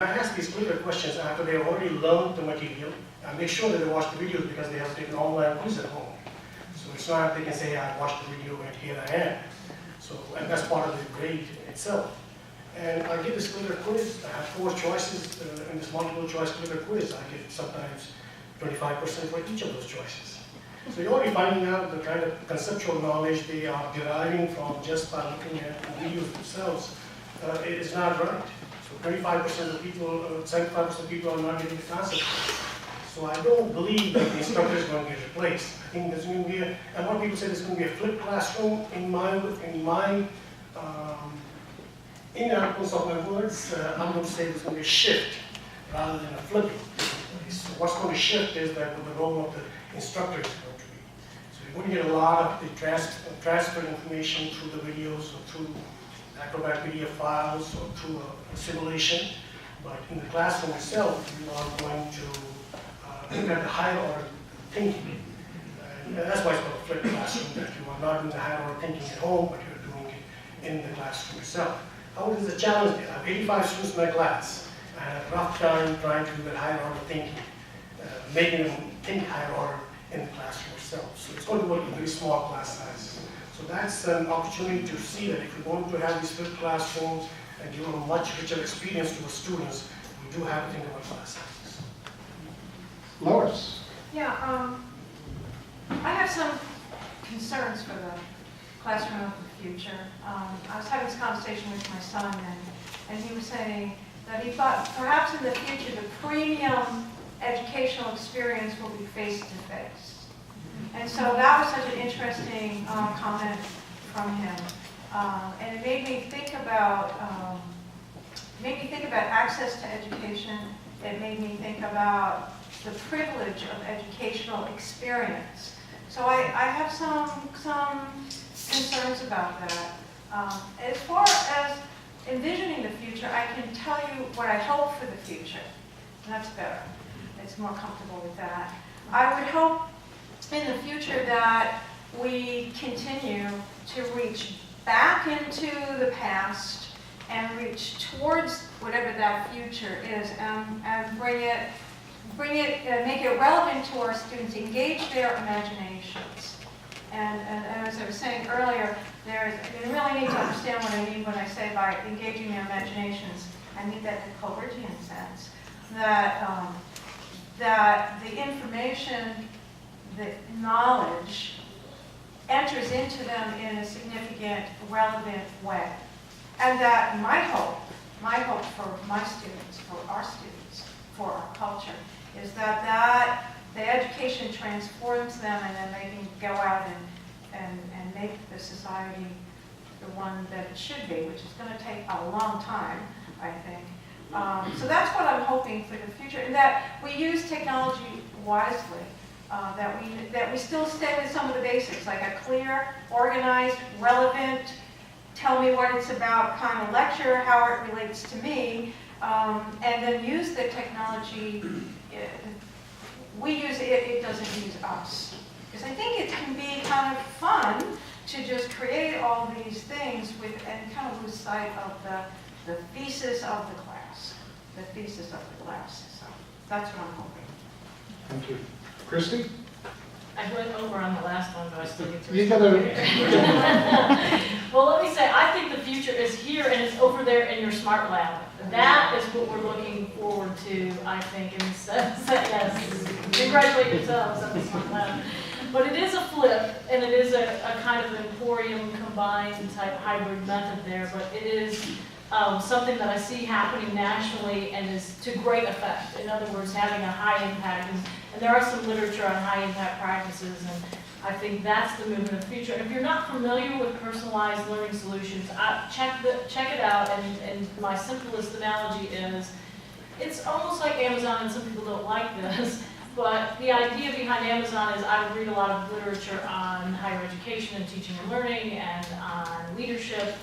I ask these clear questions after they have already learned the material. I make sure that they watch the videos because they have to take an online quiz at home. So it's not they can say, I watched the video and here I am. So, and that's part of the grade itself. And I give this clear quiz. I have 4 choices in this multiple choice clear quiz. I get sometimes 25% for each of those choices. So you're already finding out the kind of conceptual knowledge they are deriving from just by looking at the videos themselves. It is not right. So 25% of people, 75% of people are not getting the concept. So I don't believe that the instructor is going to get replaced. I think there's going to be and what people say there's going to be a flipped classroom in my in absence of my words, I'm going to say there's going to be a shift rather than a flipping. So what's going to shift is that what the role of the instructor is going to be. So you're going to get a lot of the transfer information through the videos or through Acrobat media files or through a simulation. But in the classroom itself, you are going to look at the higher order thinking. And that's why it's called a flipped classroom, that you are not doing the higher order thinking at home, but you're doing it in the classroom itself. How is the challenge there? I have 85 students in my class. I had a rough time trying to do that higher order thinking, making them think higher order in the classroom itself. So it's going to work in very small class sizes. So that's an opportunity to see that if we're going to have these flipped classrooms and give them a much richer experience to the students, we do have to think about class sizes. Lois. Yeah, I have some concerns for the classroom of the future. I was having this conversation with my son, and he was saying that he thought perhaps in the future the premium educational experience will be face-to-face. And so that was such an interesting comment from him. And it made me think about access to education. It made me think about the privilege of educational experience. So I have some concerns about that. As far as envisioning the future, I can tell you what I hope for the future. And that's better. It's more comfortable with that. I would hope in the future that we continue to reach back into the past and reach towards whatever that future is, and make it relevant to our students, engage their imaginations. And as I was saying earlier, they really need to understand what I mean when I say by engaging their imaginations. I mean that in a Coleridgean sense, that the information, the knowledge enters into them in a significant, relevant way. And that my hope for my students, for our students, for our culture, is that the education transforms them and then they can go out and make the society the one that it should be, which is going to take a long time, I think. So that's what I'm hoping for the future, and that we use technology wisely, that we still stay with some of the basics, like a clear, organized, relevant, tell me what it's about kind of lecture, how it relates to me, and then use the technology. We use it, it doesn't use us. Because I think it can be kind of fun to just create all these things and kind of lose sight of the thesis of the class. The thesis of the class. So that's what I'm hoping. Thank you. Christy? I went over on the last one, but I still get to You gotta. Well, let me say, I think the future is here and it's over there in your smart lab. That is what we're looking forward to, I think, and yes, congratulate yourselves on the smart lab. But it is a flip, and it is a kind of emporium combined type hybrid method there, but it is something that I see happening nationally and is to great effect. In other words, having a high impact, and there are some literature on high impact practices, and I think that's the movement of the future. And if you're not familiar with personalized learning solutions, check it out, and my simplest analogy is, it's almost like Amazon, and some people don't like this, but the idea behind Amazon is I read a lot of literature on higher education and teaching and learning and on leadership.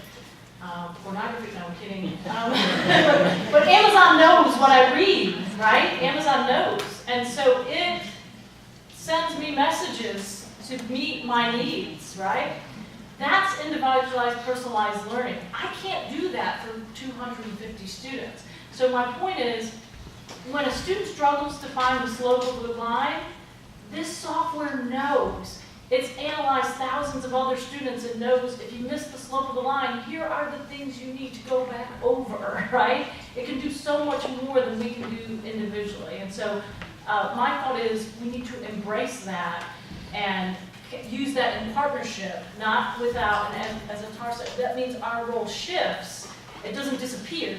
Pornography, no, I'm kidding. But Amazon knows what I read, right? Amazon knows. And so it sends me messages to meet my needs, right? That's individualized, personalized learning. I can't do that for 250 students. So my point is, when a student struggles to find the slope of the line, this software knows. It's analyzed thousands of other students and knows if you miss the slope of the line, here are the things you need to go back over, right? It can do so much more than we can do individually. And so my thought is we need to embrace that and use that in partnership, not without, and as Atar said, that means our role shifts. It doesn't disappear.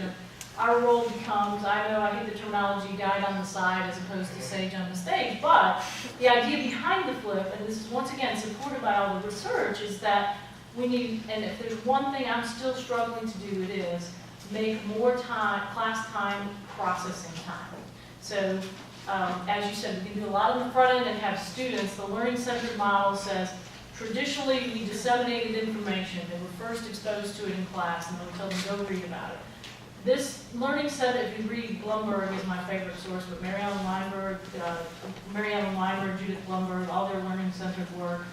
Our role becomes, I know I hate the terminology guide on the side as opposed to sage on the stage, but the idea behind the flip, and this is once again supported by all the research, is that we need, and if there's one thing I'm still struggling to do, it is make more time, class time, processing time. So as you said, we can do a lot on the front end and have students. The learning-centered model says, traditionally we disseminated information. They were first exposed to it in class, and they'll tell them, go read about it. This learning center, if you read Blumberg, is my favorite source, but Mary Ellen Weinberg, Judith Blumberg, all their learning-centered work.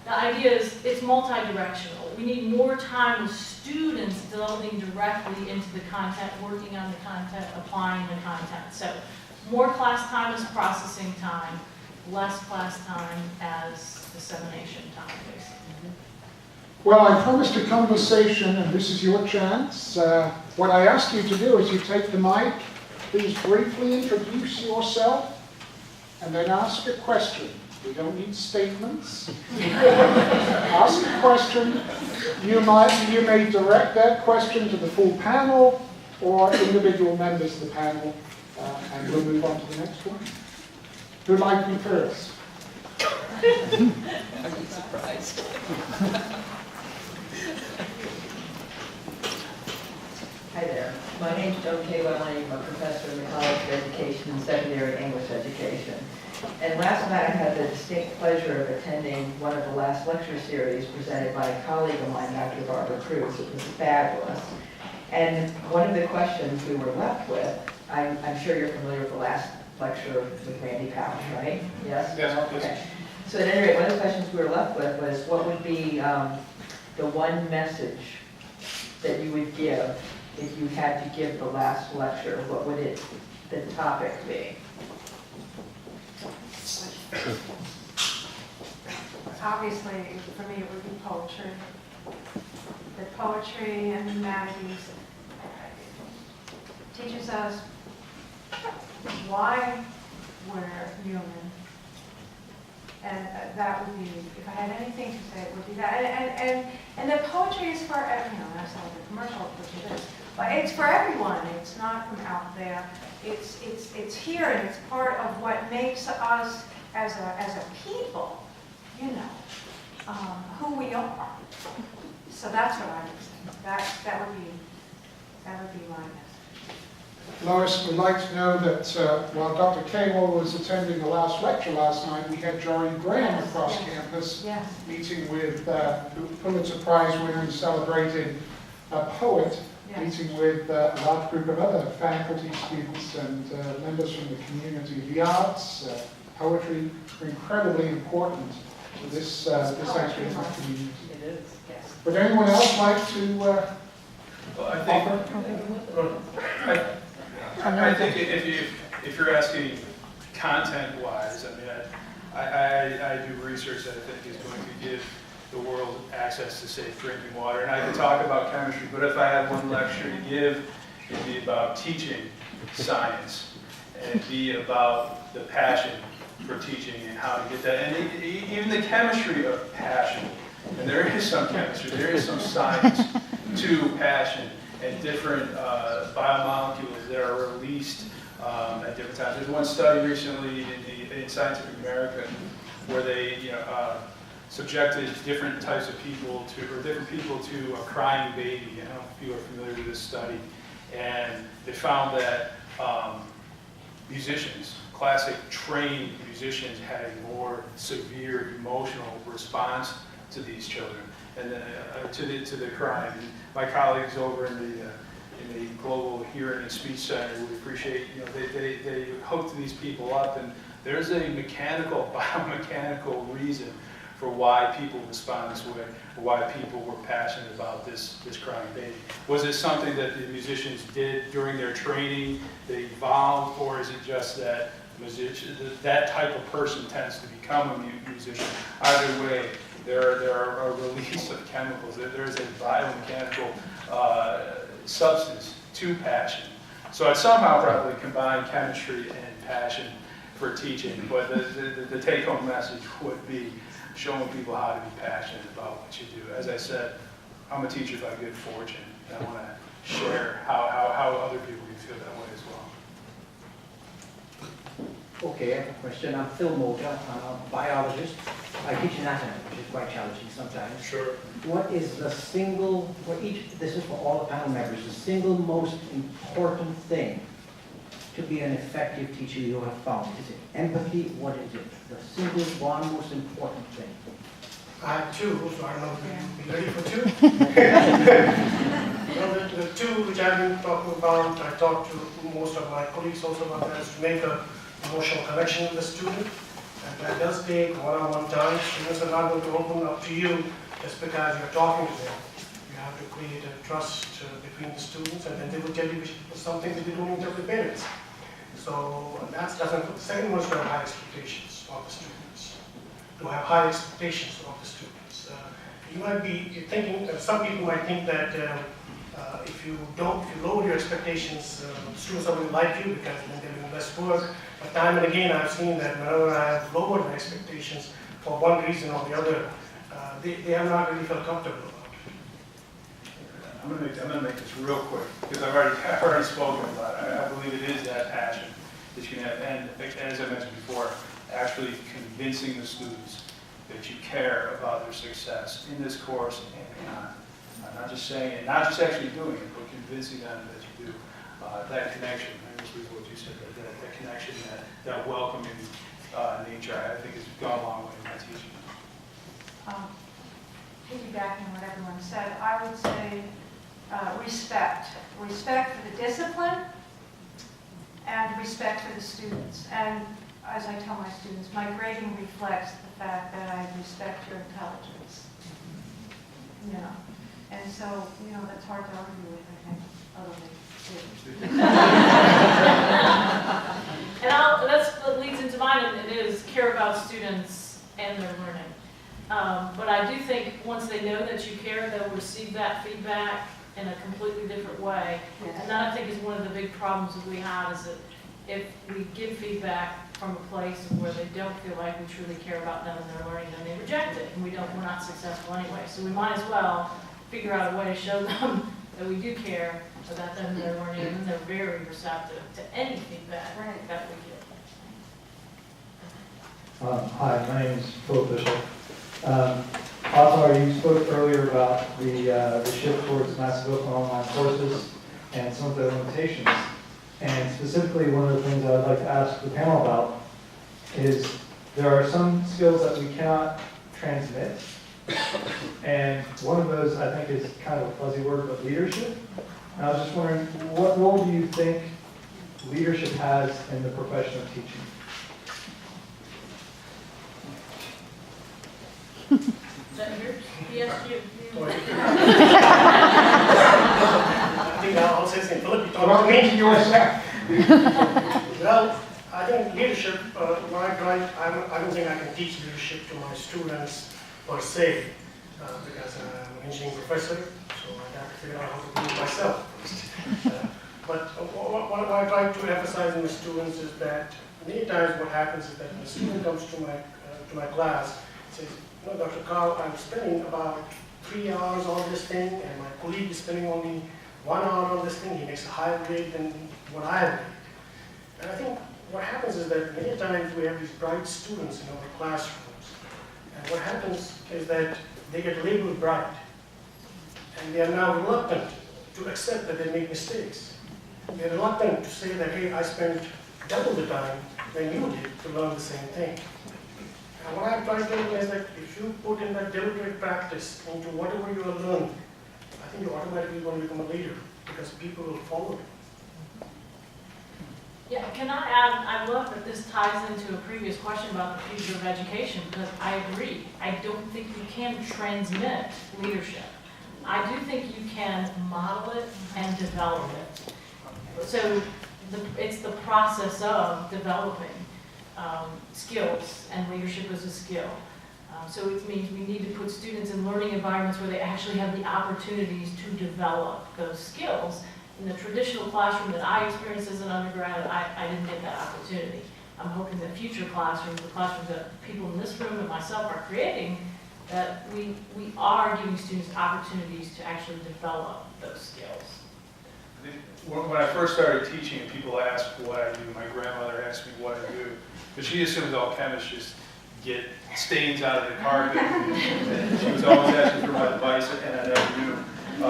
The idea is it's multi-directional. We need more time with students delving directly into the content, working on the content, applying the content. So more class time as processing time, less class time as dissemination time, basically. Well, I promised a conversation, and this is your chance. What I ask you to do is you take the mic, please briefly introduce yourself, and then ask a question. We don't need statements. Ask a question. You may direct that question to the full panel or individual members of the panel, and we'll move on to the next one. Who'd like to be first? Are you surprised? Hi there. My name is Joan K. Welling. I'm a professor in the College of Education and Secondary English Education. And last night I had the distinct pleasure of attending one of the last lecture series presented by a colleague of mine, Dr. Barbara Cruz. It was fabulous. And one of the questions we were left with, I'm sure you're familiar with the last lecture with Randy Pouch, right? Yes? Yes. Okay. So at any rate, one of the questions we were left with was what would be the one message that you would give if you had to give the last lecture? What would the topic be? Obviously, for me, it would be poetry. The poetry and humanities teaches us why we're human. And that would be, if I had anything to say, it would be that. And the poetry is for, that's not the commercial, which it is, but it's for everyone. It's not from out there. It's here, and it's part of what makes us as a people, who we are. So that's what I would say. That would be my message. Lois would like to know that while Dr. Cagle was attending the last lecture last night, we had Jory Graham across campus meeting with Pulitzer Prize winner and celebrated poet, meeting with a large group of other faculty, students, and members from the community. The arts, poetry are incredibly important to this aspect of our community. It is, yes. Would anyone else like to Well, I think, I think if you're asking content-wise, I mean, I do research that I think is going to give the world access to safe drinking water, and I can talk about chemistry, but if I had one lecture to give, it'd be about teaching science, and it'd be about the passion for teaching and how to get that, and even the chemistry of passion. And there is some chemistry, there is some science to passion and different biomolecules that are released at different times. There's one study recently in Scientific American where they subjected different types of people to a crying baby. I don't know if you are familiar with this study. And they found that musicians, classic trained musicians, had a more severe emotional response to these children and to the crying. And my colleagues over in the Global Hearing and Speech Center would appreciate, they hooked these people up, and there's a biomechanical reason for why people respond this way, or why people were passionate about this crying baby. Was it something that the musicians did during their training, they evolved, or is it just that that type of person tends to become a musician? Either way, there are a release of chemicals. There is a biomechanical substance to passion. So I'd somehow probably combine chemistry and passion for teaching, but the take-home message would be showing people how to be passionate about what you do. As I said, I'm a teacher by good fortune, and I want to share how other people can feel that way as well. Okay, I have a question. I'm Phil Moga, I'm a biologist. I teach anatomy, which is quite challenging sometimes. Sure. What is the single, this is for all the panel members, the single most important thing to be an effective teacher you have found? Is it empathy? What is it? The single one most important thing? I have two, so I don't know if you'll be ready for two. Well, the two which I've been talking about, I talked to most of my colleagues also about that, is to make an emotional connection with the student. And that does take one-on-one time. Students are not going to open up to you just because you're talking to them. You have to create a trust between the students, and then they will tell you something that they don't even tell the parents. So that's doesn't. The second one is to have high expectations of the students. To have high expectations of the students. You might be thinking. Some people might think that if you lower your expectations, students are going to like you because then they're doing less work. But time and again, I've seen that whenever I have lowered my expectations for one reason or the other, they have not really felt comfortable about it. I'm gonna make this real quick because I've already spoken about it. I believe it is that passion that you can have, and as I mentioned before, actually convincing the students that you care about their success in this course and beyond. Not just saying it, not just actually doing it, but convincing them that you do. That connection, I agree with what you said, that connection, that welcoming nature, I think has gone a long way in my teaching. Piggybacking on what everyone said, I would say respect. Respect for the discipline and respect for the students. And as I tell my students, my grading reflects the fact that I respect your intelligence. You know, and so, you know, that's hard to argue with, I think, other than And that leads into mine, and it is care about students and their learning. But I do think once they know that you care, they'll receive that feedback in a completely different way. And that I think is one of the big problems that we have is that if we give feedback from a place where they don't feel like we truly care about them and their learning, then they reject it, and we're not successful anyway. So we might as well figure out a way to show them that we do care about them and their learning, and they're very receptive to any feedback that we give. Hi, my name is Phil Bishop. Also, you spoke earlier about the shift towards massive open online courses and some of their limitations. And specifically, one of the things I would like to ask the panel about is there are some skills that we cannot transmit. And one of those, I think, is kind of a fuzzy word, but leadership. And I was just wondering, what role do you think leadership has in the profession of teaching? Is that yours? Yes, you. I think I'll say something. Philip, you talk Well, to me. into yourself. Well, I think leadership, I don't think I can teach leadership to my students per se, because I'm an engineering professor, so I have to figure out how to do it myself first. But what I try to emphasize in the students is that many times what happens is that when a student comes to my class, says, "No, Dr. Carl, I'm spending about 3 hours on this thing, and my colleague is spending only 1 hour on this thing. He makes a higher grade than what I have made." And I think what happens is that many times we have these bright students in our classrooms, and what happens is that they get labeled bright, and they are now reluctant to accept that they make mistakes. They're reluctant to say that, hey, I spent double the time than you did to learn the same thing. And what I'm trying to tell you is that if you put in that deliberate practice into whatever you are learning, I think you're automatically going to become a leader because people will follow you. Yeah, can I add, I love that this ties into a previous question about the future of education, because I agree. I don't think you can transmit leadership. I do think you can model it and develop it. So it's the process of developing skills, and leadership is a skill. So it means we need to put students in learning environments where they actually have the opportunities to develop those skills. In the traditional classroom that I experienced as an undergrad, I didn't get that opportunity. I'm hoping that future classrooms, the classrooms that people in this room and myself are creating, that we are giving students opportunities to actually develop those skills. When I first started teaching, people ask what I do. My grandmother asked me what I do, but she assumes all chemists just get stains out of the carpet. And she was always asking for my advice, and I never knew. Take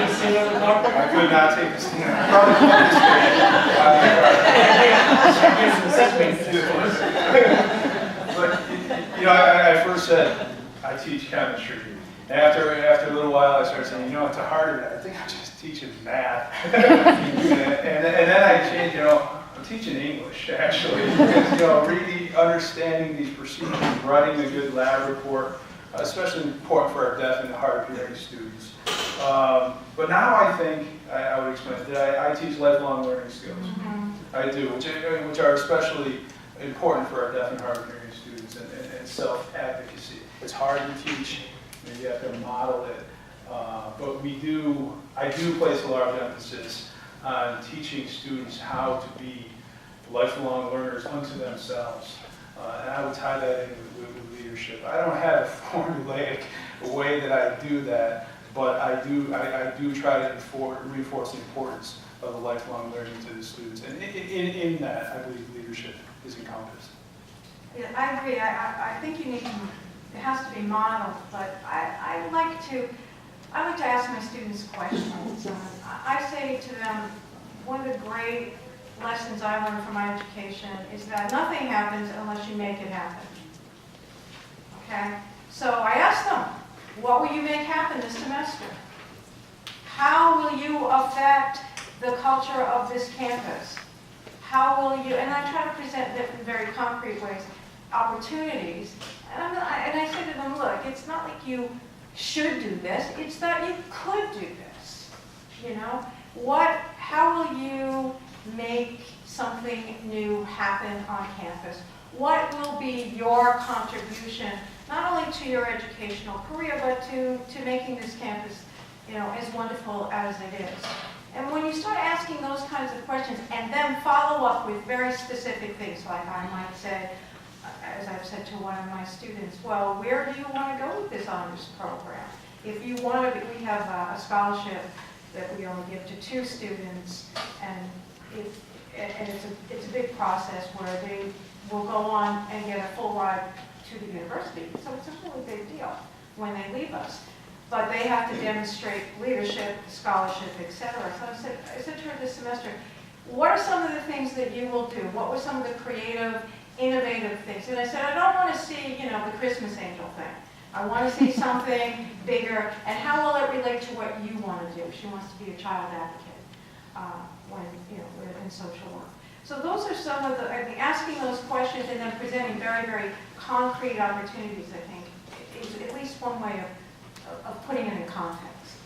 the stain on the carpet? I could not take the stain. I probably couldn't But you know, I first said I teach chemistry. After a little while, I started saying, you know, it's a harder. I think I'm just teaching math. and then I changed. You know, I'm teaching English actually. Because, you know, really understanding these procedures, writing a good lab report, especially important for our deaf and hard of hearing students. But now I think I would explain that I teach lifelong learning skills. I do, which are especially important for our deaf and hard of hearing students, and self-advocacy. It's hard to teach, and you have to model it. But I do place a large emphasis on teaching students how to be lifelong learners unto themselves. And I would tie that in with leadership. I don't have a formulaic way that I do that, but I do try to reinforce the importance of the lifelong learning to the students. And in that, I believe leadership is encompassed. Yeah, I agree. I think you need to, it has to be modeled, but I like to ask my students questions. I say to them, one of the great lessons I learned from my education is that nothing happens unless you make it happen. Okay? So I asked them, what will you make happen this semester? How will you affect the culture of this campus? How will you, and I try to present them in very concrete ways, opportunities. And I say to them, look, it's not like you should do this, it's that you could do this. You know? How will you make something new happen on campus? What will be your contribution, not only to your educational career, but to making this campus, you know, as wonderful as it is? And when you start asking those kinds of questions and then follow up with very specific things, like I might say, as I've said to one of my students, well, where do you want to go with this honors program? If you want to, we have a scholarship that we only give to 2 students, and it's a big process where they will go on and get a full ride to the university. So it's a really big deal when they leave us. But they have to demonstrate leadership, scholarship, etc. So I said to her this semester, what are some of the things that you will do? What were some of the creative, innovative things? And I said, I don't want to see, you know, the Christmas angel thing. I want to see something bigger, and how will it relate to what you want to do? She wants to be a child advocate when, you know, we're in social work. So those are some of the, I think, asking those questions and then presenting very, very concrete opportunities, I think, is at least one way of putting it in context.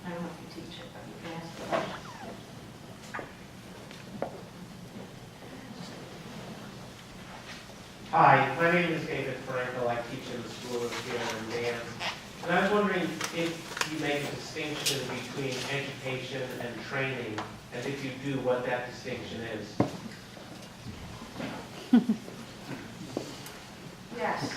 I don't know if you teach it, but you can ask the question. Hi, my name is David Frankel. I teach in the School of Theater and Dance. And I was wondering if you make a distinction between education and training, and if you do, what that distinction is. Yes.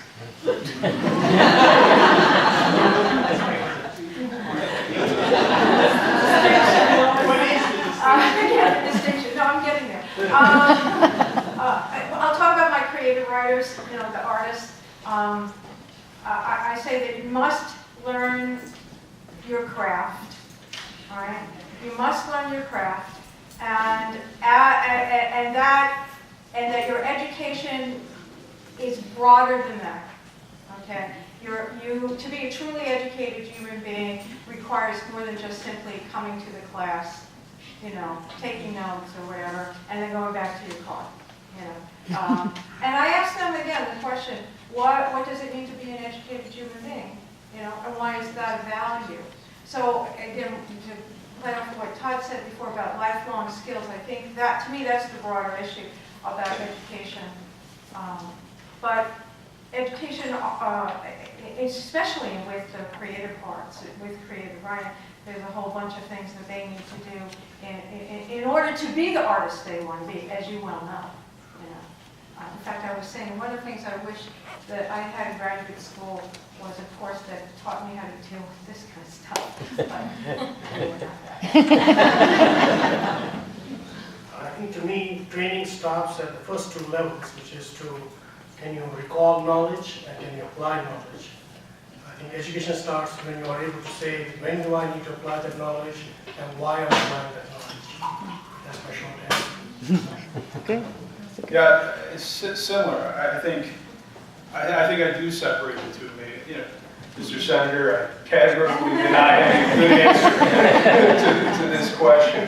Distinction. No, I'm getting there. I'll talk about my creative writers, you know, the artists. I say that you must learn your craft. All right, you must learn your craft, and that your education is broader than that. Okay, to be a truly educated human being requires more than just simply coming to the class you know, taking notes or whatever, and then going back to your car, you know. And I asked them again the question, what does it mean to be an educated human being? You know, and why is that a value? So again, to play off what Todd said before about lifelong skills, I think that, to me, that's the broader issue about education. But education, especially with the creative parts, with creative writing, there's a whole bunch of things that they need to do in order to be the artist they want to be, as you well know. You know. In fact, I was saying, one of the things I wish that I had in graduate school was a course that taught me how to deal with this kind of stuff. But we're not that. I think to me, training stops at the first two levels, which is can you recall knowledge and can you apply knowledge? I think education starts when you are able to say, when do I need to apply that knowledge and why am I applying that knowledge? That's my short answer. Okay. Yeah, it's similar. I think I do separate the two. Maybe, you know, Mr. Senator, I categorically deny any good answer to this question.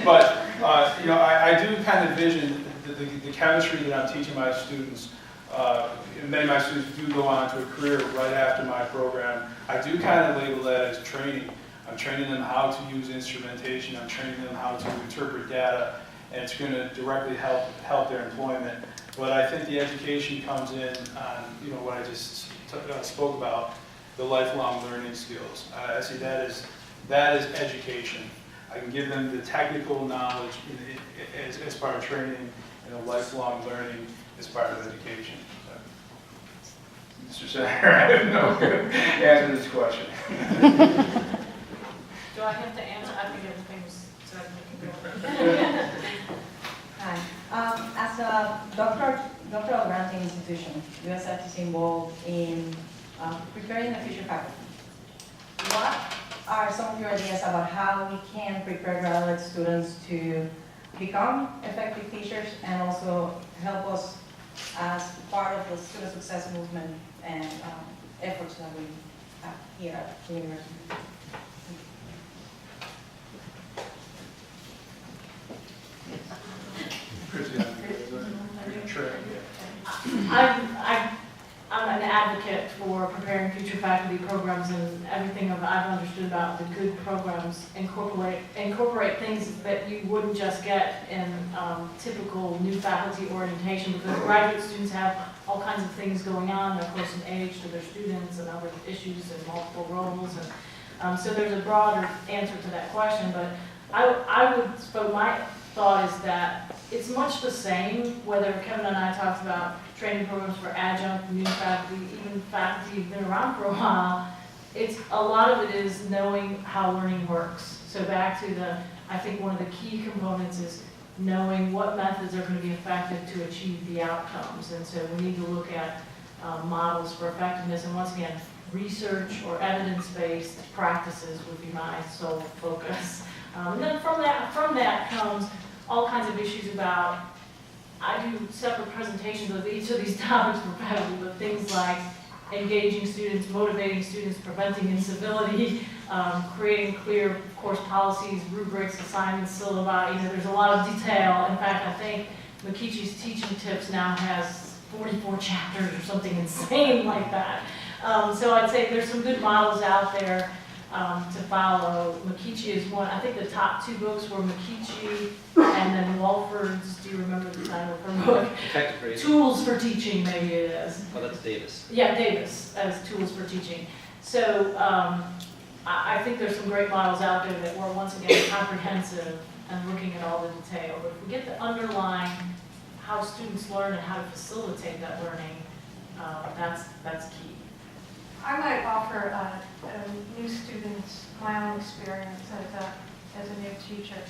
But you know, I do kind of envision the chemistry that I'm teaching my students. Many of my students do go on to a career right after my program. I do kind of label that as training. I'm training them how to use instrumentation. I'm training them how to interpret data, and it's going to directly help their employment. But I think the education comes in on, you know, what I just spoke about, the lifelong learning skills. I see that as education. I can give them the technical knowledge as part of training, and the lifelong learning as part of education. Mr. Senator, I have no good answer to this question. Do I have to answer? I think everything's so I can go. Hi. As a doctoral granting institution, USF is involved in preparing the future faculty. What are some of your ideas about how we can prepare graduate students to become effective teachers and also help us as part of the student success movement and efforts that we have here at the university? I'm an advocate for preparing future faculty programs, and everything I've understood about the good programs incorporate things that you wouldn't just get in typical new faculty orientation, because graduate students have all kinds of things going on. They're close in age to their students and other issues and multiple roles, and so there's a broader answer to that question. But my thought is that it's much the same whether Kevin and I talked about training programs for adjunct, new faculty, even faculty who've been around for a while. A lot of it is knowing how learning works. So back to I think one of the key components is knowing what methods are going to be effective to achieve the outcomes. And so we need to look at models for effectiveness. And once again, research or evidence-based practices would be my sole focus. And then from that comes all kinds of issues about, I do separate presentations of each of these topics for faculty, but things like engaging students, motivating students, preventing incivility, creating clear course policies, rubrics, assignments, syllabi. There's a lot of detail. In fact, I think McKeechee's Teaching Tips now has 44 chapters or something insane like that. So I'd say there's some good models out there to follow. McKeechee is one. I think the top two books were McKeechee and then Walford's, do you remember the title of her book? Tools for Teaching, maybe it is. Oh, that's Davis. Yeah, Davis as Tools for Teaching. So I think there's some great models out there that were, once again, comprehensive and looking at all the detail. But if we get the underlying how students learn and how to facilitate that learning, that's key. I might offer new students my own experience as a new teacher.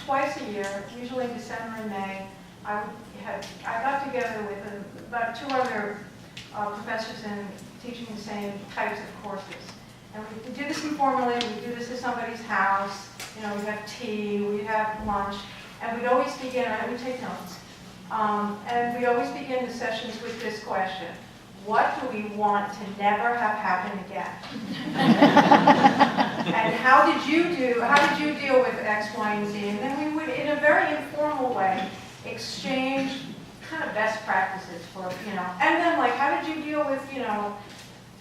Twice a year, usually December and May, I got together with about 2 other professors in teaching the same types of courses. And we do this informally. We do this at somebody's house. We'd have tea, we'd have lunch, and we'd always begin, we take notes, and we always begin the sessions with this question: what do we want to never have happen again? And how did you deal with X, Y, and Z? And then we would, in a very informal way, exchange kind of best practices for, and then like, how did you deal with,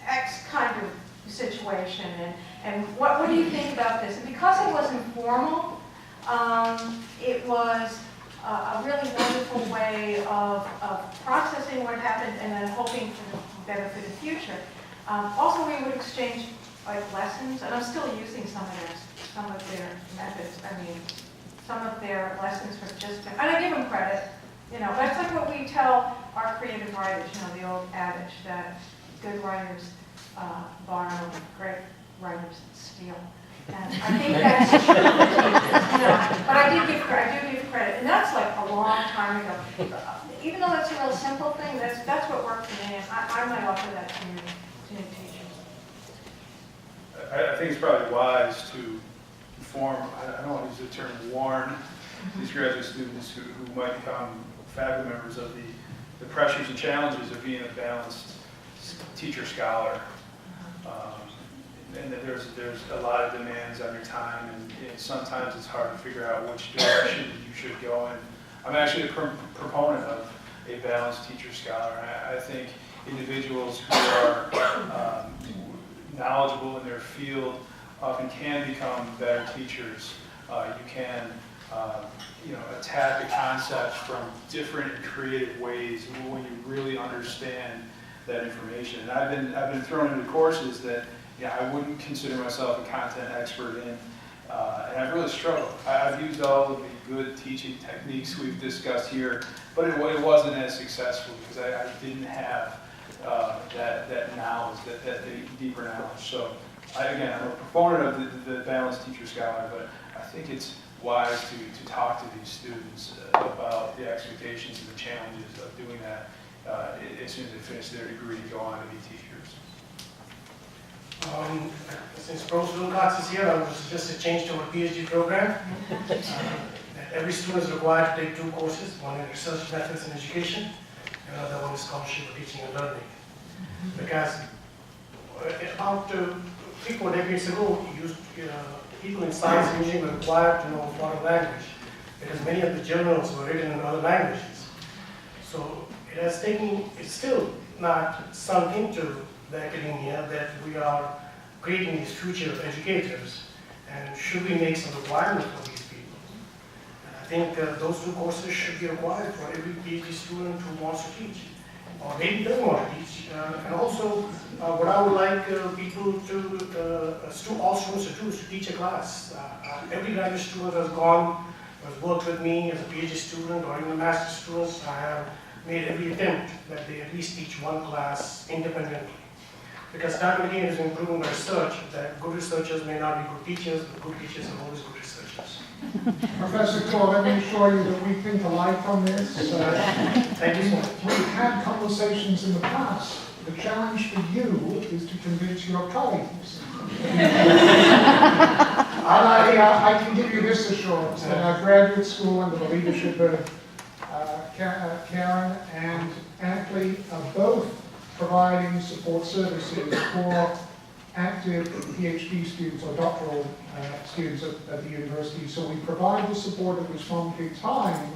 X kind of situation? And what do you think about this? And because it was informal, it was a really wonderful way of processing what happened and then hoping for the better for the future. Also, we would exchange like lessons, and I'm still using some of their methods. I mean, some of their lessons were just, and I give them credit. That's like what we tell our creative writers. The old adage that good writers borrow, great writers steal. And I think that's true for teachers, but I do give credit, and that's like a long time ago. Even though that's a real simple thing, that's what worked for me, and I might offer that to new teachers. I think it's probably wise to inform, I don't want to use the term warn, these graduate students who might become faculty members of the pressures and challenges of being a balanced teacher-scholar. And that there's a lot of demands on your time, and sometimes it's hard to figure out which direction you should go in. I'm actually a proponent of a balanced teacher-scholar. I think individuals who are knowledgeable in their field often can become better teachers. You can attack a concept from different and creative ways when you really understand that information. And I've been thrown into courses that I wouldn't consider myself a content expert in, and I've really struggled. I've used all of the good teaching techniques we've discussed here, but it wasn't as successful because I didn't have that knowledge, that deeper knowledge. So I'm a proponent of the balanced teacher-scholar, but I think it's wise to talk to these students about the expectations and the challenges of doing that as soon as they finish their degree to go on to be teachers. Since Pro Student Cards is here, I would suggest a change to our PhD program. Every student is required to take 2 courses, one in research methods and education, and another one is scholarship for teaching and learning. Because about 3-4 decades ago, people in science and engineering were required to know a foreign language, because many of the journals were written in other languages. So it's still not sunk into the academia that we are creating these future educators, and should we make some requirement for these people? And I think those 2 courses should be required for every PhD student who wants to teach, or maybe doesn't want to teach. And also, what I would like people all students to do is to teach a class. Every graduate student has worked with me as a PhD student or even a master's students. I have made every attempt that they at least teach 1 class independently. Because time and again is improving the research, that good researchers may not be good teachers, but good teachers are always good researchers. Professor Claw, let me assure you that we think alike on this. Thank you so much. We've had conversations in the past. The challenge for you is to convince your colleagues. I can give you this assurance that our graduate school, under the leadership of Karen and Antley, are both providing support services for active PhD students or doctoral students at the university. So we provide the support at this moment in time.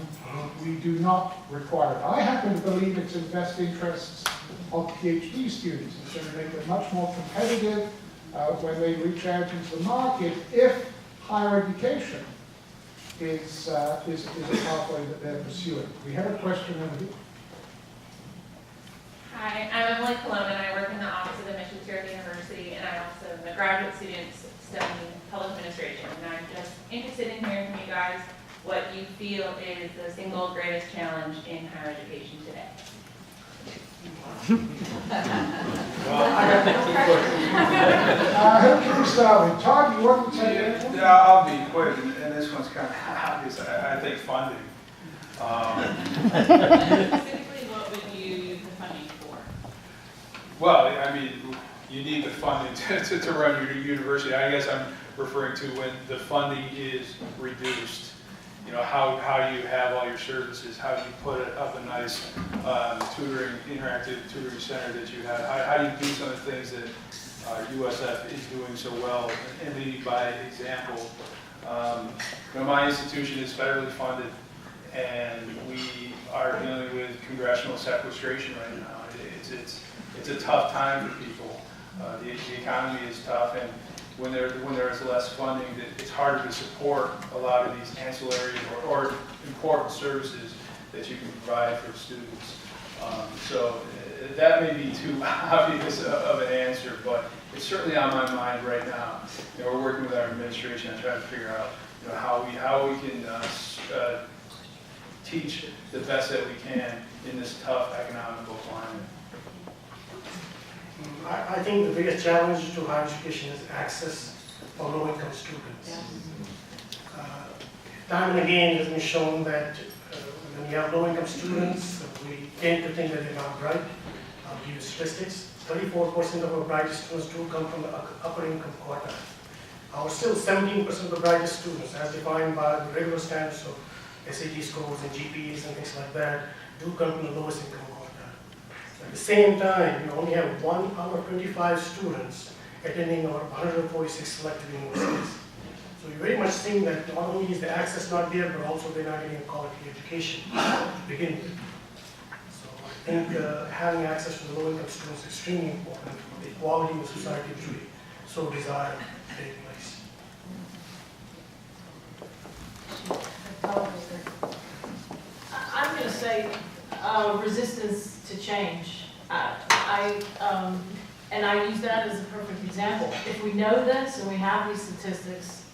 We do not require it. I happen to believe it's in the best interests of PhD students. It's going to make them much more competitive when they reach out into the market if higher education is a pathway that they're pursuing. We have a question over here. Hi, I'm Emily Colon, and I work in the Office of Admissions here at the university, and I also am a graduate student studying public administration. And I'm just interested in hearing from you guys what you feel is the single greatest challenge in higher education today. Who can we start with? Todd, you want to take it? Yeah, I'll be quick, and this one's kind of obvious. I think funding. Specifically, what would you use the funding for? Well, I mean, you need the funding to run your university. I guess I'm referring to when the funding is reduced you know, how do you have all your services? How do you put up a nice interactive tutoring center that you have? How do you do some of the things that USF is doing so well and leading by example? You know, my institution is federally funded, and we are dealing with congressional sequestration right now. It's a tough time for people. The economy is tough, and when there is less funding, it's harder to support a lot of these ancillary or important services that you can provide for students. So that may be too obvious of an answer, but it's certainly on my mind right now. You know, we're working with our administration and trying to figure out, you know, how we can teach the best that we can in this tough economical climate. I think the biggest challenge to higher education is access for low-income students. Time and again, it has been shown that when you have low-income students, we tend to think that they're not bright. I'll give you statistics. 34% of our brightest students do come from the upper income quartile. Our still 17% of the brightest students, as defined by the regular standards of SAT scores and GPAs and things like that, do come from the lowest income quartile. At the same time, we only have 1 out of 25 students attending our 146 selected universities. So you're very much seeing that not only is the access not there, but also they're not getting a quality education to begin with. So I think having access to the low-income students is extremely important for the equality in the society which we so desire to take place. I'm going to say resistance to change. And I use that as a perfect example. If we know this and we have these statistics,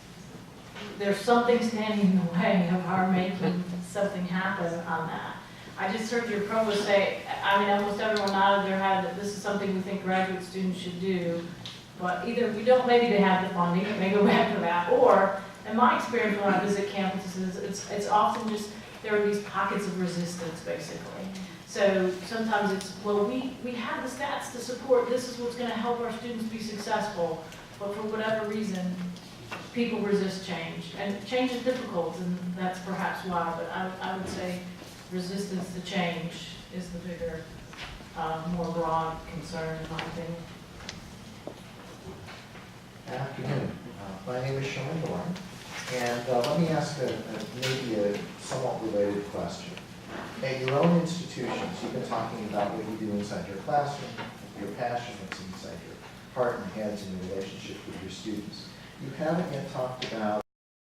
there's something standing in the way of our making something happen on that. I just heard your provost say, I mean, almost everyone nodded their head that this is something we think graduate students should do, but either we don't, maybe they have the funding, it may go back to that, or, in my experience when I visit campuses, it's often just, there are these pockets of resistance, basically. So sometimes it's, well, we have the stats to support, this is what's going to help our students be successful, but for whatever reason, people resist change. And change is difficult, and that's perhaps why, but I would say resistance to change is the bigger, more broad concern, in my opinion. Good afternoon. My name is Sean Dorn, and let me ask maybe a somewhat related question. At your own institutions, you've been talking about what you do inside your classroom, your passion that's inside your heart and heads and your relationship with your students. You haven't yet talked about